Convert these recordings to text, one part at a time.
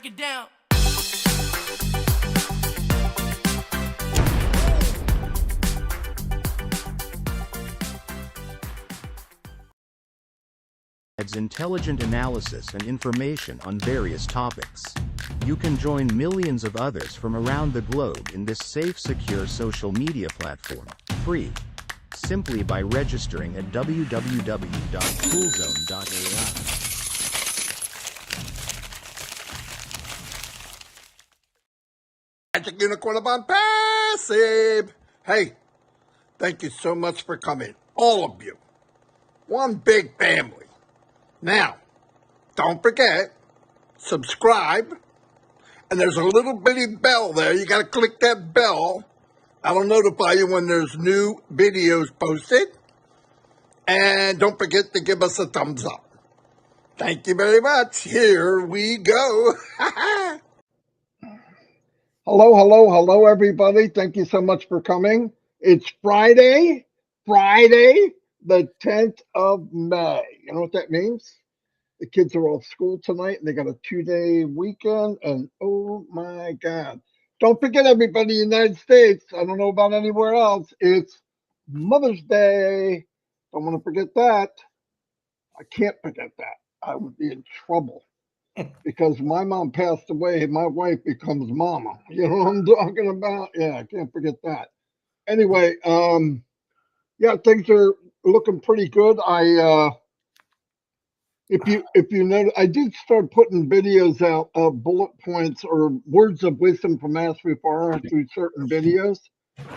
break it down. Adds intelligent analysis and information on various topics. You can join millions of others from around the globe in this safe, secure social media platform, free, simply by registering at www.coolzone.ai. Magic Unicorn of ONPASSIVE. Hey, thank you so much for coming, all of you. One big family. Now, don't forget, subscribe, and there's a little bitty bell there. You got to click that bell. That'll notify you when there's new videos posted. And don't forget to give us a thumbs up. Thank you very much. Here we go. Hello, everybody. Thank you so much for coming. It's Friday, the 10th of May. You know what that means? The kids are off school tonight, and they got a 2-day weekend, and oh my God. Don't forget, everybody in the United States, I don't know about anywhere else, it's Mother's Day. Don't want to forget that. I can't forget that. I would be in trouble. Because my mom passed away, my wife becomes mama. You know what I'm talking about? Yeah, I can't forget that. Anyway, yeah, things are looking pretty good. If you know, I did start putting videos out of bullet points or words of wisdom from Ask Before through certain videos,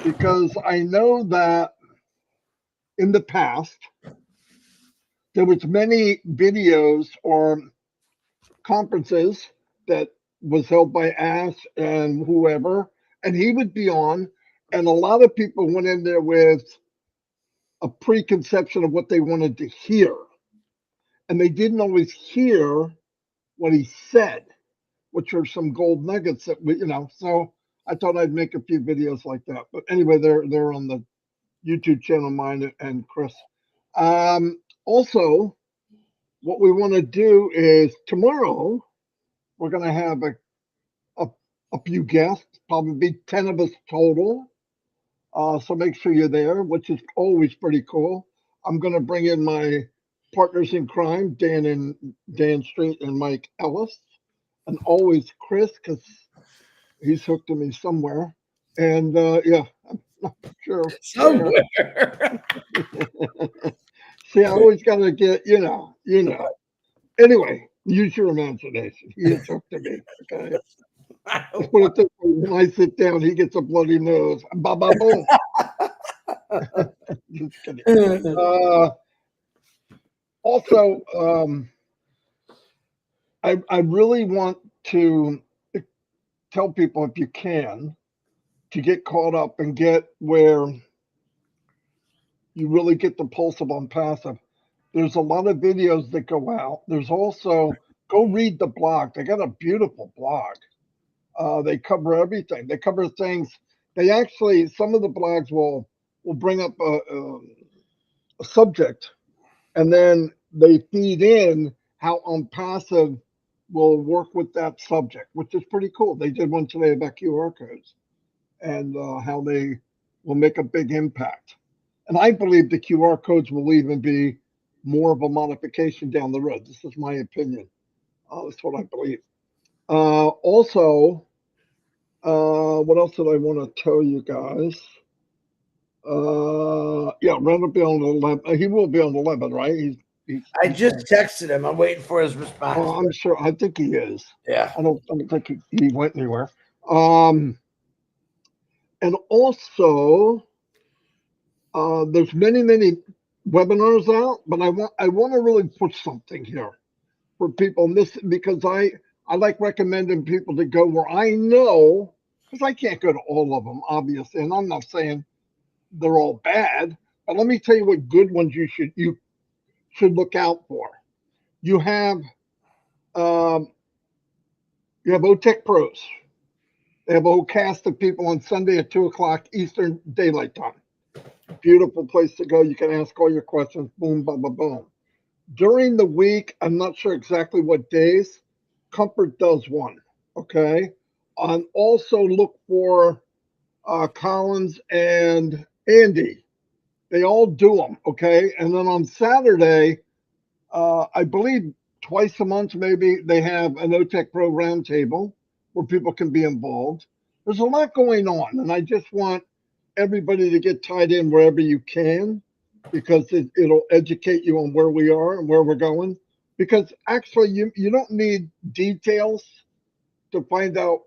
because I know that in the past there was many videos or conferences that was held by Ash and whoever, and he would be on, and a lot of people went in there with a preconception of what they wanted to hear, and they didn't always hear what he said, which are some gold nuggets that we, So I thought I'd make a few videos like that. But anyway, they're on the YouTube channel, mine and Chris. Also, what we want to do is tomorrow we're going to have a few guests, probably be 10 of us total. So make sure you're there, which is always pretty cool. I'm going to bring in my partners in crime, Dan Street and Mike Ellis, and always Chris, because he's hooked to me somewhere. And yeah, I'm not sure. Somewhere. See, I always got to get, Anyway, use your imagination. He is hooked to me. Okay. Let's put it this way, when I sit down, he gets a bloody nose. Ba ba boom. Just kidding. Also, I really want to tell people, if you can, to get caught up and get where you really get the pulse of ONPASSIVE. There's a lot of videos that go out. There's also, go read the blog. They got a beautiful blog. They cover everything. They cover things. They actually, some of the blogs will bring up a subject, and then they feed in how ONPASSIVE will work with that subject, which is pretty cool. They did one today about QR codes and how they will make a big impact. And I believe the QR codes will even be more of a modification down the road. This is my opinion. That's what I believe. Also, what else did I want to tell you guys? Yeah, Ren will be on the 11. He will be on the 11, right? I just texted him. I'm waiting for his response. Oh, I'm sure. I think he is. Yeah. I don't think he went anywhere. And also, there's many webinars out, but I want to really push something here for people. And this, because I like recommending people to go where I know, because I can't go to all of them, obviously, and I'm not saying they're all bad, but let me tell you what good ones you should look out for. You have OTech Pros. They have a whole cast of people on Sunday at 2:00 Eastern Daylight Time. Beautiful place to go. You can ask all your questions. Boom, boom, boom, boom. During the week, I'm not sure exactly what days, Comfort does one. Okay. Also look for Collins and Andy. They all do them. Okay. And then on Saturday, I believe twice a month, maybe they have an OTEC Pro roundtable where people can be involved. There's a lot going on, and I just want everybody to get tied in wherever you can because it'll educate you on where we are and where we're going. Because actually, you don't need details to find out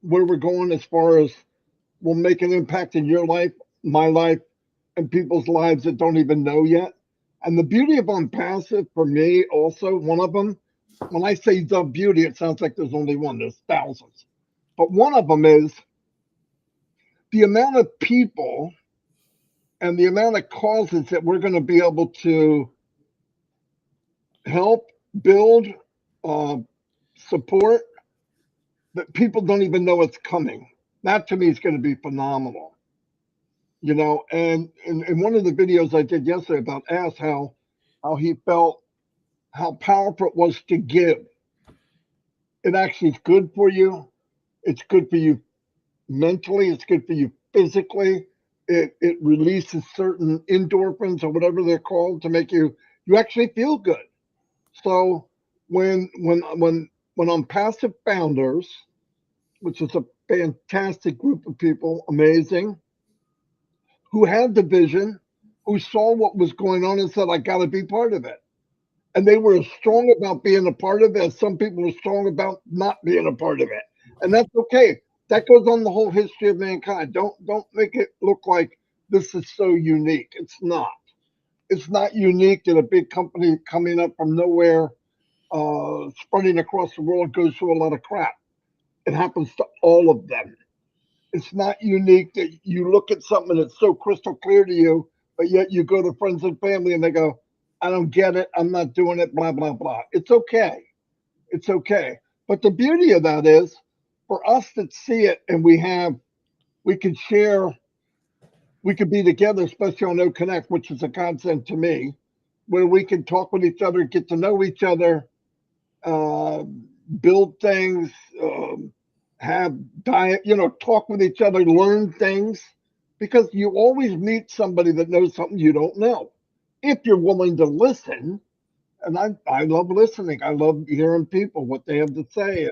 where we're going as far as will make an impact in your life, my life, and people's lives that don't even know yet. And the beauty of OnPassive for me, also, one of them, when I say the beauty, it sounds like there's only one, there's thousands. But one of them is the amount of people and the amount of causes that we're going to be able to help build, uh, support that people don't even know it's coming. That to me is going to be phenomenal. And in one of the videos I did yesterday about Ass, how he felt how powerful it was to give. It actually is good for you. It's good for you mentally. It's good for you physically. It releases certain endorphins or whatever they're called to make you actually feel good. So when I'm Passive Founders, which is a fantastic group of people, amazing, who had the vision, who saw what was going on and said, I got to be part of it. And they were as strong about being a part of it as some people were strong about not being a part of it. And that's okay. That goes on the whole history of mankind. Don't make it look like this is so unique. It's not. It's not unique that a big company coming up from nowhere, spreading across the world, goes through a lot of crap. It happens to all of them. It's not unique that you look at something that's so crystal clear to you, but yet you go to friends and family and they go, I don't get it. I'm not doing it, blah, blah, blah. It's okay. It's okay. But the beauty of that is for us that see it and we can share, we could be together, especially on No Connect, which is a godsend to me, where we can talk with each other, get to know each other, uh, build things, have diet, talk with each other, learn things, because you always meet somebody that knows something you don't know. If you're willing to listen, and I love listening. I love hearing people what they have to say,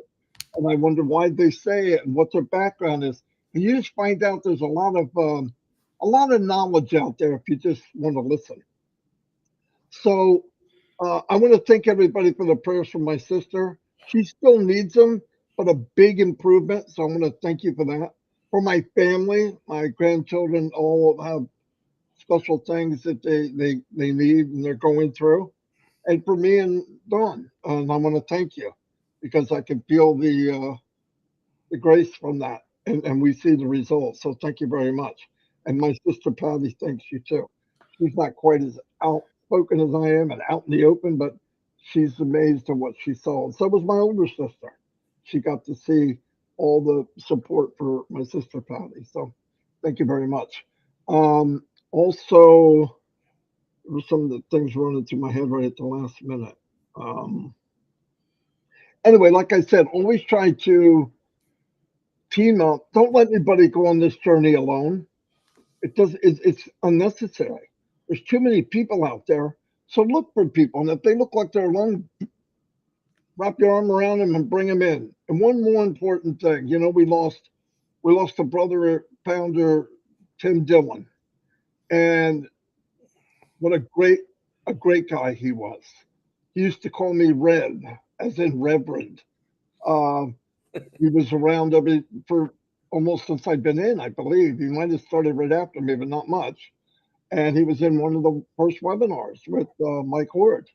and I wonder why they say it and what their background is. And you just find out there's a lot of knowledge out there if you just want to listen. So I want to thank everybody for the prayers for my sister. She still needs them, but a big improvement. So I'm going to thank you for that. For my family, my grandchildren all have special things that they need and they're going through. And for me and Dawn, and I want to thank you because I can feel the grace from that, and we see the results. So thank you very much. And my sister Patty thanks you too. She's not quite as outspoken as I am and out in the open, but she's amazed at what she saw. And so was my older sister. She got to see all the support for my sister Patty. So thank you very much. Also, there were some of the things running through my head right at the last minute. Um, anyway, like I said, always try to team up. Don't let anybody go on this journey alone. It's unnecessary. There's too many people out there. So look for people, and if they look like they're alone, wrap your arm around them and bring them in. And one more important thing, we lost a brother founder, Tim Dillon, and what a great guy he was. He used to call me Rev, as in Reverend. Uh, he was around for almost since I've been in, I believe. He might have started right after me, but not much. And he was in one of the first webinars with Mike Horde,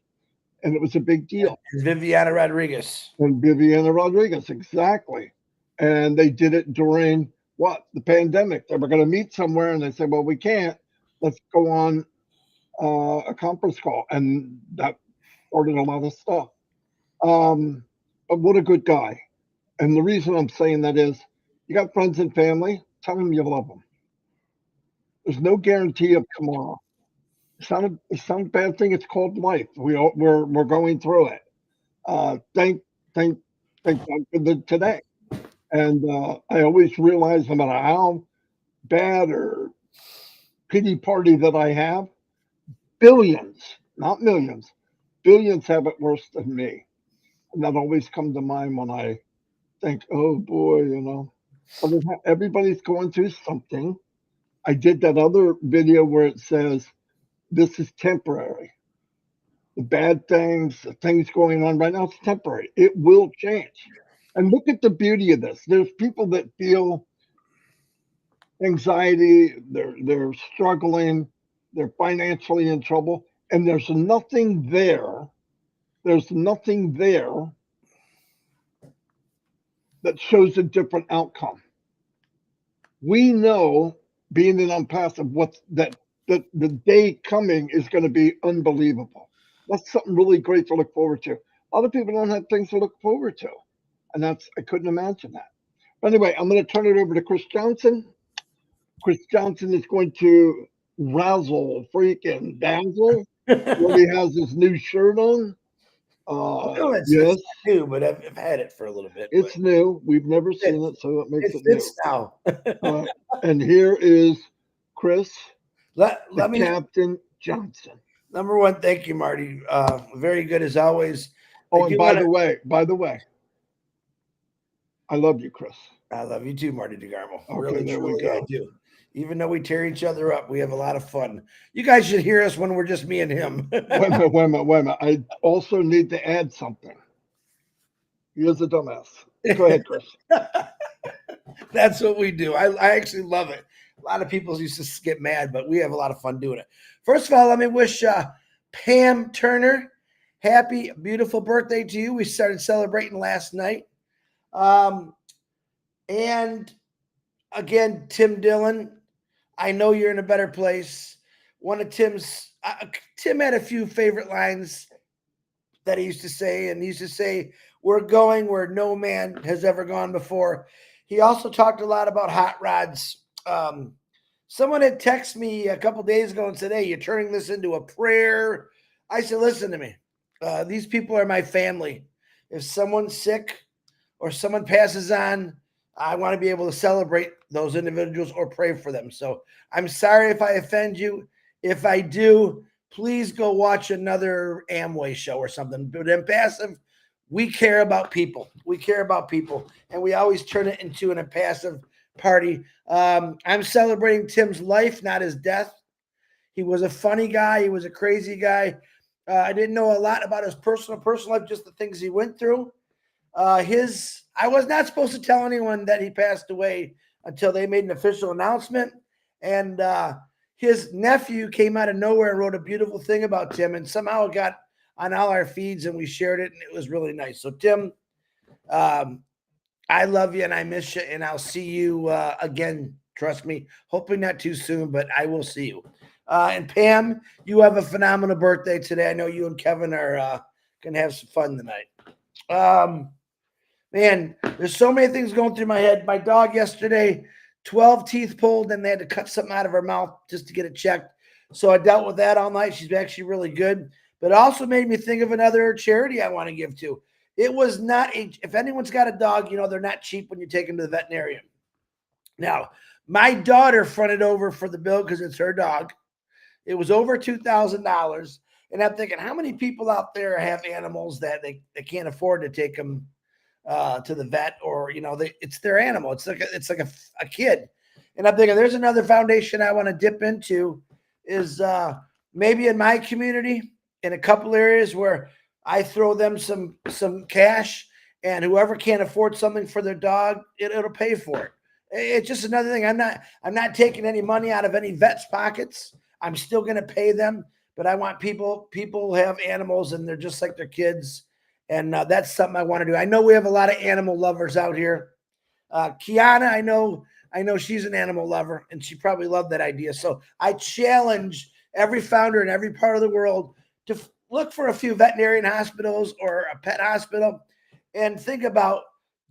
and it was a big deal. And Viviana Rodriguez. And Viviana Rodriguez, exactly. And they did it during what? The pandemic. They were going to meet somewhere, and they said, well, we can't. Let's go on a conference call. And that started a lot of stuff. But what a good guy. And the reason I'm saying that is you got friends and family, tell them you love them. There's no guarantee of tomorrow. It's not a bad thing. It's called life. We're going through it. Thank God for today. And I always realize no matter how bad or pity party that I have, billions, not millions, billions have it worse than me. And that always comes to mind when I think, oh boy, But everybody's going through something. I did that other video where it says, this is temporary. The bad things, the things going on right now, it's temporary. It will change. And look at the beauty of this. There's people that feel anxiety, they're struggling, they're financially in trouble, and there's nothing there. There's nothing there that shows a different outcome. We know, being an unpassive, the day coming is going to be unbelievable. That's something really great to look forward to. Other people don't have things to look forward to, and I couldn't imagine that. But anyway, I'm going to turn it over to Chris Johnson. Chris Johnson is going to razzle, freaking dazzle when he has his new shirt on. No, it's Yes, not new, but I've had it for a little bit. it's but new. We've never it seen fits. it, so it makes It it new. fits now. And here is Chris, Let the me Captain Johnson. Number one, thank you, Marty. Very good as always. Oh, and by the way, I love you, Chris. I love you too, Marty DeGarmo. Okay, Really, there we truly, go. I do. Even though we tear each other up, we have a lot of fun. You guys should hear us when we're just me and him. Wait a minute. I also need to add something. Here's a dumbass. Go ahead, Chris. That's what we do. I actually love it. A lot of people used to get mad, but we have a lot of fun doing it. First of all, let me wish Pam Turner happy, beautiful birthday to you. We started celebrating last night. And again, Tim Dillon, I know you're in a better place. One of Tim's, Tim had a few favorite lines that he used to say, and he used to say, we're going where no man has ever gone before. He also talked a lot about hot rods. Someone had texted me a couple days ago and said, hey, you're turning this into a prayer. I said, listen to me. These people are my family. If someone's sick or someone passes on, I want to be able to celebrate those individuals or pray for them. So I'm sorry if I offend you. If I do, please go watch another Amway show or something. But in Impassive, we care about people. We care about people. And we always turn it into an Impassive party. I'm celebrating Tim's life, not his death. He was a funny guy. He was a crazy guy. I didn't know a lot about his personal life, just the things he went through. I was not supposed to tell anyone that he passed away until they made an official announcement. And his nephew came out of nowhere and wrote a beautiful thing about Tim, and somehow it got on all our feeds and we shared it, and it was really nice. So Tim, I love you and I miss you, and I'll see you again. Trust me, hopefully not too soon, but I will see you. And Pam, you have a phenomenal birthday today. I know you and Kevin are going to have some fun tonight. Man, there's so many things going through my head. My dog yesterday, 12 teeth pulled, and they had to cut something out of her mouth just to get it checked. So I dealt with that all night. She's actually really good. But it also made me think of another charity I want to give to. It was not if anyone's got a dog, they're not cheap when you take them to the veterinarian. Now, my daughter fronted over for the bill because it's her dog. It was over $2,000. And I'm thinking, how many people out there have animals that they can't afford to take them to the vet, or it's their animal. It's like a kid. And I'm thinking there's another foundation I want to dip into is maybe in my community in a couple areas where I throw them some cash, and whoever can't afford something for their dog, it'll pay for it. It's just another thing. I'm not taking any money out of any vet's pockets. I'm still going to pay them, but I want people have animals and they're just like their kids. And that's something I want to do. I know we have a lot of animal lovers out here. Kiana, I know she's an animal lover, and she probably loved that idea. So I challenge every founder in every part of the world to look for a few veterinarian hospitals or a pet hospital and think about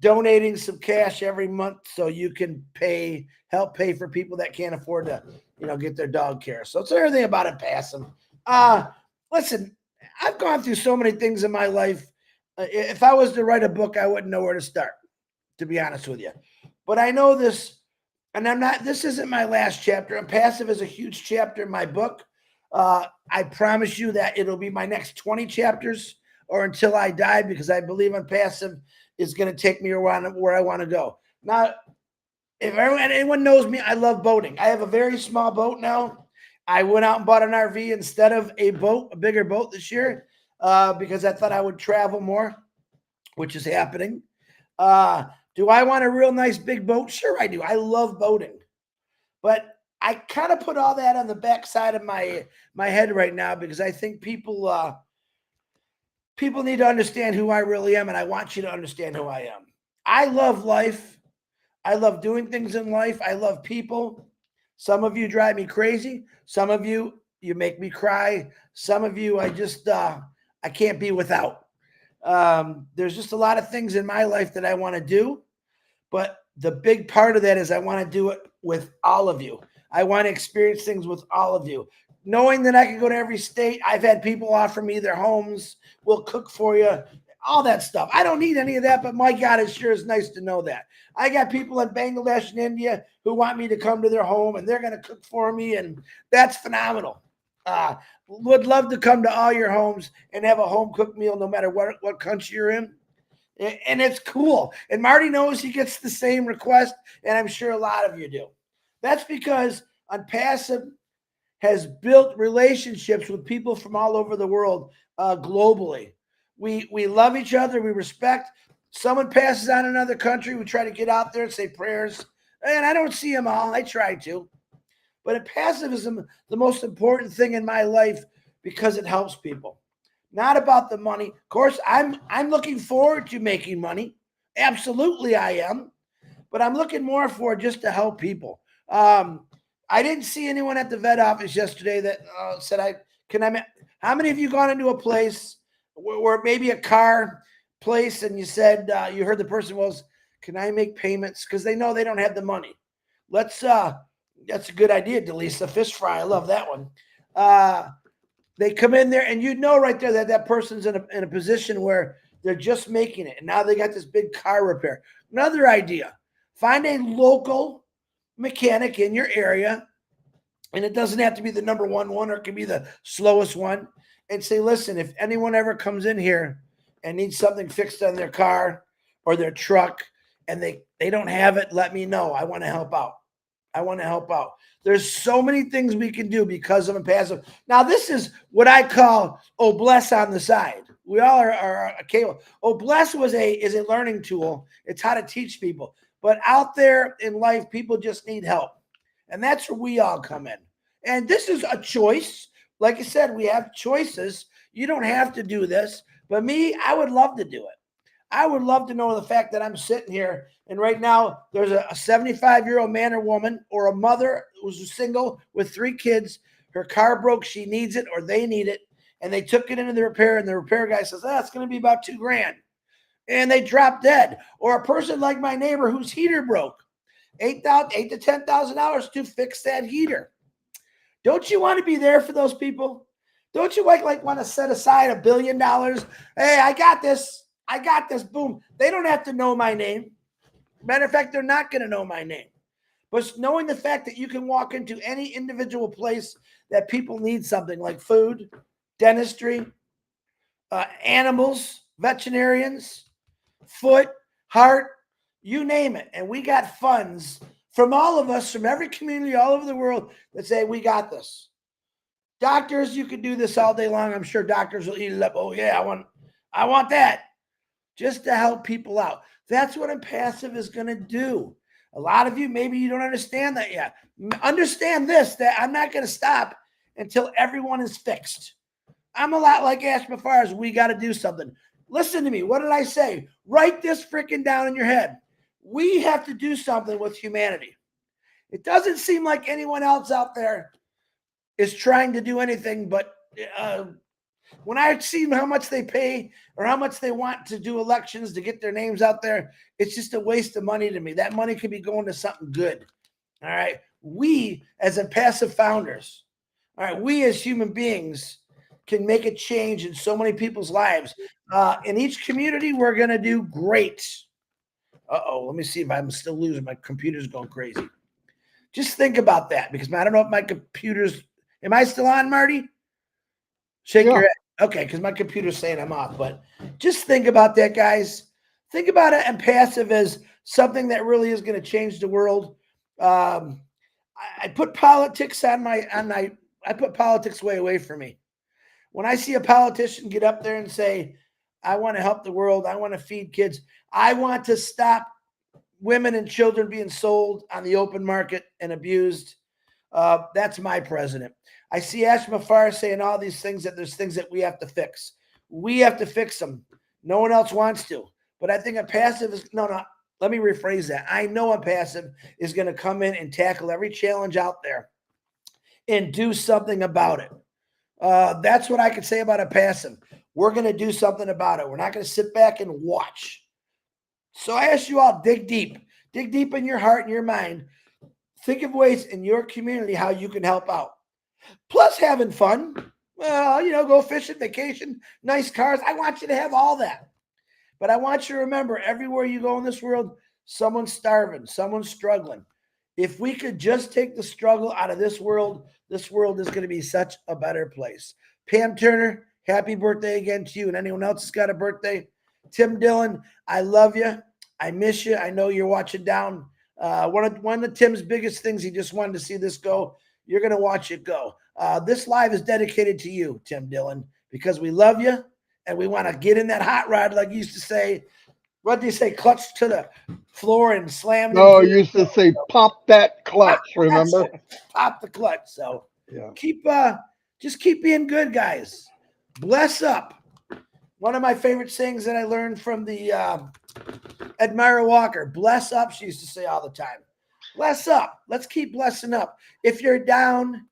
donating some cash every month so you can help pay for people that can't afford to, get their dog care. So it's everything about Impassive. Listen, I've gone through so many things in my life. If I was to write a book, I wouldn't know where to start. to be honest with you. But I know this, and this isn't my last chapter. Unpassive is a huge chapter in my book. I promise you that it'll be my next 20 chapters or until I die, because I believe Unpassive is going to take me around where I want to go. Now, if anyone knows me, I love boating. I have a very small boat now. I went out and bought an RV instead of a bigger boat this year, because I thought I would travel more, which is happening. Do I want a real nice big boat? Sure, I do. I love boating. But I kind of put all that on the backside of my head right now, because I think people need to understand who I really am, and I want you to understand who I am. I love life. I love doing things in life. I love people. Some of you drive me crazy. Some of you make me cry. Some of you I just I can't be without. There's just a lot of things in my life that I want to do, but the big part of that is I want to do it with all of you. I want to experience things with all of you. Knowing that I can go to every state, I've had people offer me their homes, we'll cook for you, all that stuff. I don't need any of that, but my God, it sure is nice to know that. I got people in Bangladesh and India who want me to come to their home, and they're going to cook for me, and that's phenomenal. Would love to come to all your homes and have a home cooked meal no matter what country you're in. And it's cool. And Marty knows he gets the same request, and I'm sure a lot of you do. That's because Unpassive has built relationships with people from all over the world, globally. We love each other. We respect. Someone passes on another country, we try to get out there and say prayers. And I don't see them all. I try to. But Unpassive is the most important thing in my life because it helps people. Not about the money. Of course, I'm looking forward to making money. Absolutely, I am. But I'm looking more for just to help people. I didn't see anyone at the vet office yesterday that said, how many of you gone into a place where maybe a car place and you said, you heard the person was, can I make payments? Because they know they don't have the money. That's a good idea, Delisa. Fish fry. I love that one. They come in there and you know right there that person's in a position where they're just making it. And now they got this big car repair. Another idea, find a local mechanic in your area. And it doesn't have to be the number one, or it can be the slowest one. And say, listen, if anyone ever comes in here and needs something fixed on their car or their truck and they don't have it, let me know. I want to help out. I want to help out. There's so many things we can do because of Unpassive. Now, this is what I call Bless on the side. We all are capable. Bless is a learning tool. It's how to teach people. But out there in life, people just need help. And that's where we all come in. And this is a choice. Like I said, we have choices. You don't have to do this. But me, I would love to do it. I would love to know the fact that I'm sitting here and right now there's a 75-year-old man or woman or a mother who's single with 3 kids. Her car broke. She needs it or they need it. And they took it into the repair and the repair guy says, it's going to be about $2,000. And they drop dead. Or a person like my neighbor whose heater broke. $8,000 to $10,000 to fix that heater. Don't you want to be there for those people? Don't you like want to set aside $1 billion? Hey, I got this. I got this. Boom. They don't have to know my name. Matter of fact, they're not going to know my name. But knowing the fact that you can walk into any individual place that people need something like food, dentistry, animals, veterinarians, foot, heart, you name it. And we got funds from all of us, from every community all over the world that say, we got this. Doctors, you could do this all day long. I'm sure doctors will eat it up. Oh, yeah, I want that. Just to help people out. That's what Unpassive is going to do. A lot of you, maybe you don't understand that yet. Understand this, that I'm not going to stop until everyone is fixed. I'm a lot like Ash Mafar's. We got to do something. Listen to me. What did I say? Write this freaking down in your head. We have to do something with humanity. It doesn't seem like anyone else out there is trying to do anything, but when I see how much they pay or how much they want to do elections to get their names out there, it's just a waste of money to me. That money could be going to something good. All right. We as Unpassive founders, all right, we as human beings can make a change in so many people's lives. In each community, we're going to do great. Uh-oh, let me see if I'm still losing. My computer's going crazy. Just think about that, because I don't know if my computer's, am I still on, Marty? Shake your head. Okay, because my computer's saying I'm off. But just think about that, guys. Think about it and passive as something that really is going to change the world. I put politics I put politics way away from me. When I see a politician get up there and say, I want to help the world, I want to feed kids, I want to stop women and children being sold on the open market and abused. That's my president. I see Ash Mafar saying all these things, that there's things that we have to fix. We have to fix them. No one else wants to. But I think a passive is, no, let me rephrase that. I know a passive is going to come in and tackle every challenge out there and do something about it. That's what I could say about a passive. We're going to do something about it. We're not going to sit back and watch. So I ask you all, dig deep in your heart and your mind. Think of ways in your community how you can help out. Plus having fun. Well, go fishing, vacation, nice cars. I want you to have all that. But I want you to remember, everywhere you go in this world, someone's starving, someone's struggling. If we could just take the struggle out of this world is going to be such a better place. Pam Turner, happy birthday again to you. And anyone else that's got a birthday. Tim Dillon, I love you. I miss you. I know you're watching down. One of Tim's biggest things, he just wanted to see this go. You're going to watch it go. This live is dedicated to you, Tim Dillon, because we love you and we want to get in that hot rod, like you used to say. What do you say? Clutch to the floor and slam. No, you used to say, pop that clutch, remember? Pop the clutch. So yeah. Just keep being good, guys. Bless up. One of my favorite sayings that I learned from the Admira Walker, bless up, she used to say all the time. Bless up. Let's keep blessing up. If you're down,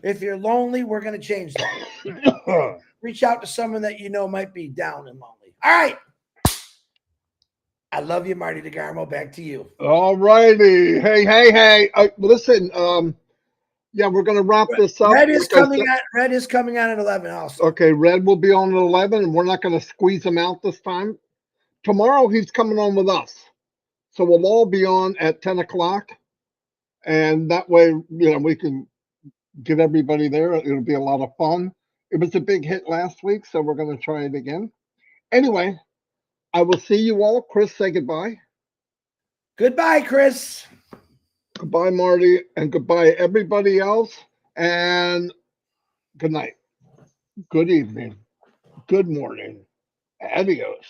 if you're lonely, we're going to change that. Reach out to someone that you know might be down and lonely. All right. I love you, Marty DeGarmo. Back to you. All righty. Hey. Listen, we're going to wrap this up. Red is coming on at 11 also. Okay, Red will be on at 11, and we're not going to squeeze him out this time. Tomorrow, he's coming on with us. So we'll all be on at 10 o'clock. And that way, we can get everybody there. It'll be a lot of fun. It was a big hit last week, so we're going to try it again. Anyway, I will see you all. Chris, say goodbye. Goodbye, Chris. Goodbye, Marty, and goodbye, everybody else. And good night. Good evening. Good morning. Adios.